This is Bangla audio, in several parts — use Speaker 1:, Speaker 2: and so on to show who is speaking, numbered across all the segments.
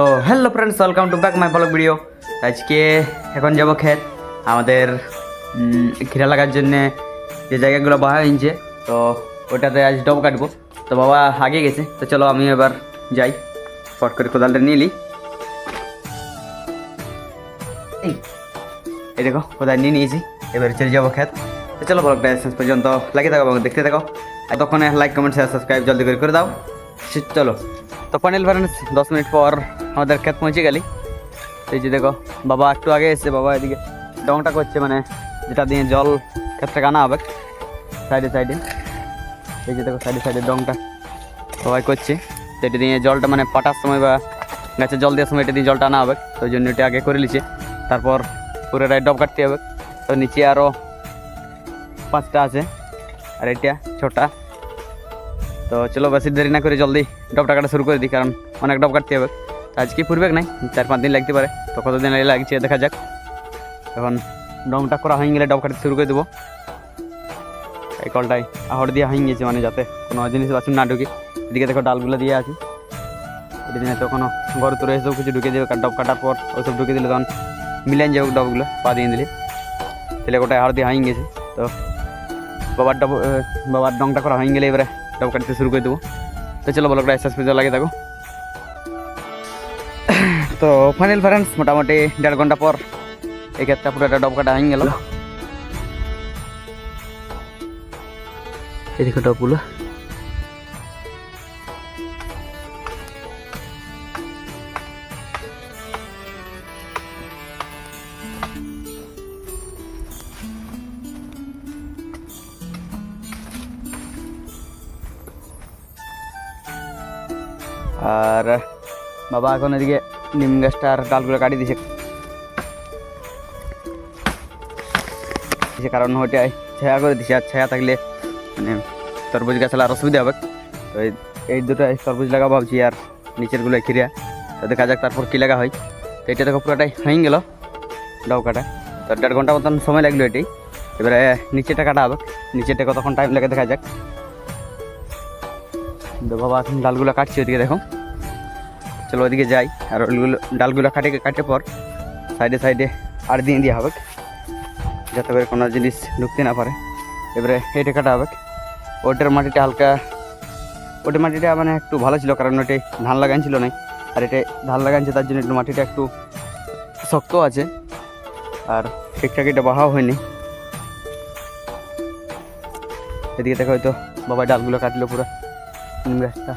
Speaker 1: তো hello friends, welcome to back my blog video. আজকে এখন যাবো ক্ষেত আমাদের খিরা লাগার জন্যে যে জায়গাগুলো বাহা হয়েছে, তো ওটাতে আজ ডব কাটবো। তো বাবা আগে গেছে, তো চলো আমি এবার যাই, ফট করে কোদালটা নিয়ে নিই। এই দেখো কোদাল নিয়ে নিয়েছি, এবার চলে যাবো ক্ষেত। তো চলো ব্লগটা শেষ পর্যন্ত লাগিয়ে থাকো এবং দেখতে থাকো। এতক্ষণে লাইক কমেন্ট শেয়ার সাবস্ক্রাইব জলদি করে দাও। চলো তো ফাইনাল ফ্রেন্ডস 10 মিনিট পর আমাদের ক্ষেত পৌঁছে গেলি। এই যে দেখো বাবা একটু আগে এসছে, বাবা এদিকে ডংটা করছে, মানে যেটা দিয়ে জল ক্ষেতটাকে আনা হবে সাইডে সাইডে। এই যে দেখো সাইডে সাইডে ডংটা সবাই করছে, তো এটা দিয়ে জলটা মানে পাটার সময় বা গাছে জল দেওয়ার সময় এটা দিয়ে জলটা আনা হবে। তো ওই জন্য এটা আগে করে নিচ্ছে, তারপর পুরোটাই ডব কাটতে হবে। তো নিচে আরও 5টা আছে আর এটা ছোটা। তো চলো বেশি দেরি না করে জলদি ডবটা কাটা শুরু করে দিই, কারণ অনেক ডব কাটতে হবে। আজকে পূর্বে নাই 4-5 দিন লাগতে পারে, তো কতদিন লাগছে দেখা যাক। এখন ডমটা করা হয়ে গেলে ডব কাটতে শুরু করে দেবো। এই কলটাই আহড় দিয়ে হয়ে গেছে, মানে যাতে কোনো জিনিস বাসন না ঢুকে। এদিকে দেখো ডালগুলো দিয়ে আছে, এটা দিনে তো কোনো ঘর তোরে এসব কিছু ঢুকে দেবে। ডব কাটার পর ওইসব ঢুকে দিলে তখন মিলান যাবে ডবগুলো, পা দিয়ে দিলে তাহলে গোটায় আহড় দিয়ে হয়ে গেছে। তো বাবার ডংটা করা হয়ে গেলে এবারে ডব কাটতে শুরু করে দেবো। তো চলো ব্লগটা শেষ পর্যন্ত লাগিয়ে থাকো। তো ফাইনাল ফ্রেন্ডস মোটামুটি 1.5 ঘন্টা পর এই ক্ষেত্রে পুরো একটা ডব কাটা হয়ে গেল। এই দেখো ডবগুলো। আর বাবা এখন এদিকে নিম গাছটা আর ডালগুলো কাটি দিছে, কারণ ওইটাই ছায়া করে দিছে। আর ছায়া থাকলে মানে তরমুজ গাছ আর অসুবিধা হবে। তো এই দুটাই তরমুজ লাগা ভাবছি, আর নিচেরগুলো খিরা। তো দেখা যাক তারপর কী লাগা হয়। তো এটা দেখো পুরোটাই হয়ে গেল ডাউ কাটা। তো 1.5 ঘন্টা মতন সময় লাগলো এটাই। এবারে নিচেটা কাটা হবে, নিচেটা কতক্ষণ টাইম লাগে দেখা যাক। তো বাবা এখন ডালগুলো কাটছি, ওইদিকে দেখো। চলো ওইদিকে যাই, আর ওইগুলো ডালগুলো কাটে পর সাইডে সাইডে আর দিয়ে দেওয়া হবে, যাতে করে কোনো জিনিস ঢুকতে না পারে। এবারে এটা কাটা হবে। ওটার মাটিটা হালকা, ওটার মাটিটা মানে একটু ভালো ছিল, কারণ ওটাই ধান লাগাইছিল না। আর এটা ধান লাগাইছে, তার জন্য একটু মাটিটা একটু শক্ত আছে, আর ঠিকঠাক এটা বাহাও হয়নি। এদিকে দেখো হয়তো বাবা ডালগুলো কাটলো পুরো নিম গাছটা,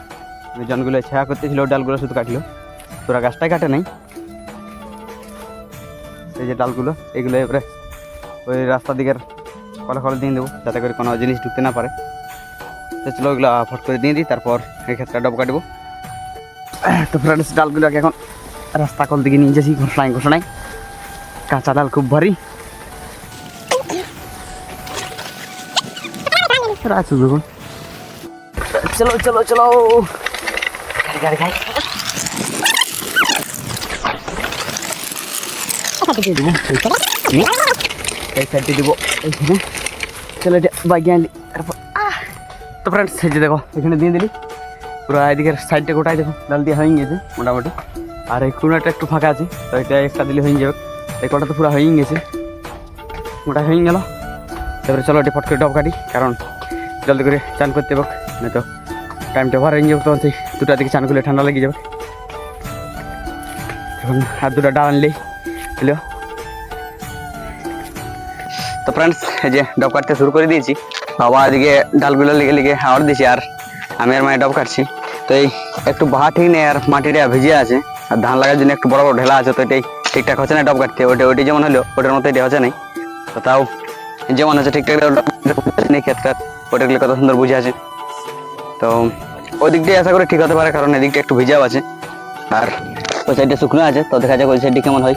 Speaker 1: জনগুলো ছায়া করতেছিল, ডালগুলো শুধু কাটলো, পুরো গাছটাই কাটে নাই। এই যে ডালগুলো এগুলো এবারে ওই রাস্তার দিকের কলে দিয়ে দেবো, যাতে করে কোনো জিনিস ঢুকতে না পারে। তো চলো ওইগুলো ফট করে দিয়ে দিই, তারপর এই ক্ষেত্রে ডব কাটবো। তো ফ্রেন্ডস ডালগুলোকে এখন রাস্তা কল দিকে নিয়ে যাচ্ছি, ঘোষণায় কাঁচা ডাল খুব ভারী। চলো চলো চলো গাড়ি খাই দেবো, এই সাইডে দেবো এইখানে। চলো এটা বাইকে আনলি তারপর। তো ফ্রেন্ডস এই যে দেখো এখানে দিয়ে দিলি, পুরো এদিকের সাইডটা গোটাই দেখো ডাল দিয়ে হয়ে গেছে মোটামুটি। আর এই কোনাটা একটু ফাঁকা আছে, তো এটা একটা দিলে হয়ে যাবে। এই কটা তো পুরো হয়ে গেছে, মোটা হয়ে গেল। তারপরে চলো এটা ফট করে ডব কাটি, কারণ জলদি করে চান করতে হবে, না তো টাইমটা ওভার হয়ে যাবে। তখন সেই 2টার দিকে চান করলে ঠান্ডা লেগে যাবে। এখন আর 2টা ডাল আনলেই হলো। তো ফ্রেন্ডস এই যে ডব কাটতে শুরু করে দিয়েছি। বাবা এদিকে ডালগুলো লেগে হাওড় দিয়েছি, আর আমি আর মায়ের ডব কাটছি। তো এই একটু বাহা ঠিক নেই, আর মাটিটা ভিজে আছে, আর ধান লাগার জন্য একটু বড় বড় ঢেলা আছে। তো এটাই ঠিকঠাক হচ্ছে না ডব কাটতে, ওইটি যেমন হলো ওটার মতো এটা হচ্ছে না। তো তাও যেমন হচ্ছে ঠিকঠাক ক্ষেত্রে ওটাগুলো কত সুন্দর বুঝে আছে। তো ওই দিকটাই আশা করি ঠিক হতে পারে, কারণ এদিকটা একটু ভিজাও আছে, আর ওই সাইডটা শুকনো আছে। তো দেখা যাক ওই সাইডটি কেমন হয়।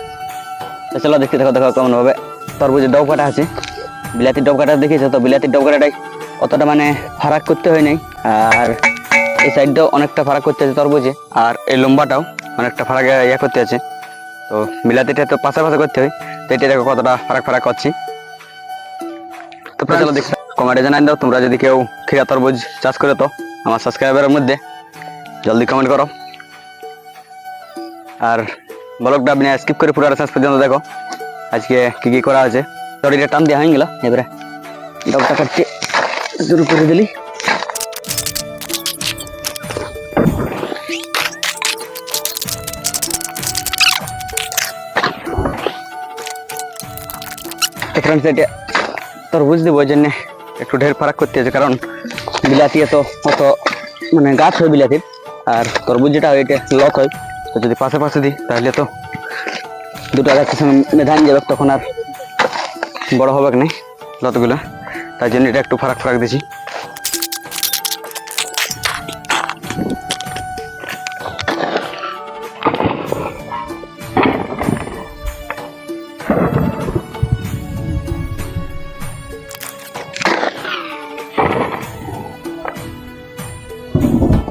Speaker 1: তো চলো দেখতে দেখো কেমন হবে। তরমুজের ডব কাটা আছে, বিলাতির ডব কাটা দেখিয়েছে। তো বিলাতির ডব কাটাটাই অতটা মানে ফারাক করতে হয় নাই, আর এই সাইডটাও অনেকটা ফারাক করতে আছে তরমুজে, আর এই লম্বাটাও অনেকটা ফারাক করতে আছে। তো বিলাতিটা তো পাশে করতে হয়। তো এটা দেখো কতটা ফারাক করছি। তো চলো দেখতে কমেন্টে জানাই দাও, তোমরা যদি কেউ খিরা তরমুজ চাষ করে তো আমার সাবস্ক্রাইবারের মধ্যে জলদি কমেন্ট করো। আর ব্লগটা আপনি স্কিপ করে পুরো শেষ পর্যন্ত দেখো আজকে কি কি করা হয়েছে। দড়িটা টান দেওয়া হয়ে গেল, এবারে ডগটা কাটতে শুরু করে দিলি। ফ্রেন্ডস এটা তরমুজ দিব, ওই জন্য একটু ঢের ফারাক করতে হয়েছে, কারণ বিলাতি এত অত মানে গাছ হয় বিলাতির, আর তরমুজ যেটা হয় এটা লত হয়। তো যদি পাশে পাশে দিই তাহলে তো দুটো গাছের সঙ্গে ধান যাবে, তখন আর বড় হবে না লতগুলো, তাই জন্য এটা একটু ফারাক ফারাক দিছি।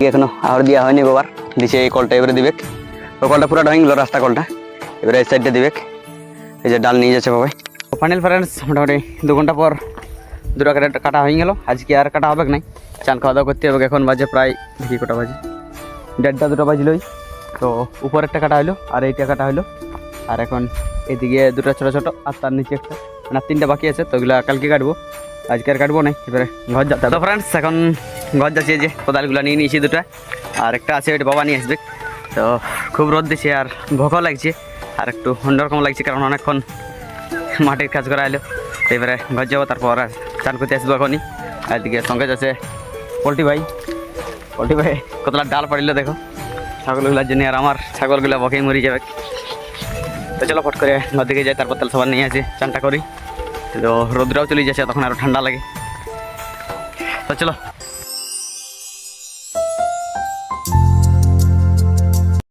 Speaker 1: এখনো আহর দেওয়া হয়নি, বাবার দিছে এই কলটা, এবারে দিবে। ওই কলটা পুরোটা হয়ে গেল, রাস্তা কলটা, এবারে এই সাইডটা দিবে। এই যে ডাল নিয়ে যাচ্ছে বাবাই। ফাইনাল ফ্রেন্ডস মোটামুটি 2 ঘন্টা পর দুটো কাটা হয়ে গেল। আজকে আর কাটা হবে নাই, চান খাওয়া দাওয়া করতে হবে। এখন বাজে প্রায় দেখি কটা বাজে, 1:30 2টা বাজলোই। তো উপরেরটা কাটা হলো আর এইটা কাটা হলো, আর এখন এদিকে দুটো ছোটো ছোটো আর তার নিচে একটা, মানে 3টা বাকি আছে। তো ওগুলো কালকে কাটবো, আজকে আর কাটবো না। এবারে ঘর যেতে হবে। তো ফ্রেন্ডস এখন ঘর যাচ্ছি, যে কোদালগুলো নিয়ে নিয়েছি দুটো, আর একটা আছে ওইটা বাবা নিয়ে আসবে। তো খুব রোদ দিচ্ছে আর ভোকও লাগছে, আর একটু অন্যরকম লাগছে, কারণ অনেকক্ষণ মাটির কাজ করা এলো। তো এবারে ঘর যাবো, তারপর চান করতে আসবো এখনই। আর এদিকে সঙ্গে যাচ্ছে পোল্ট্রি ভাই কতটা ডাল পাড়িল দেখো ছাগলগুলোর জন্য, আর আমার ছাগলগুলো বকেই মরে যাবে। তো চলো ফট করে ঘর দিকে যাই, তারপর তাহলে সবার নিয়ে আসি, চানটা করি। তো রোদটাও চলে যাচ্ছে, তখন আরও ঠান্ডা লাগে। তো চলো।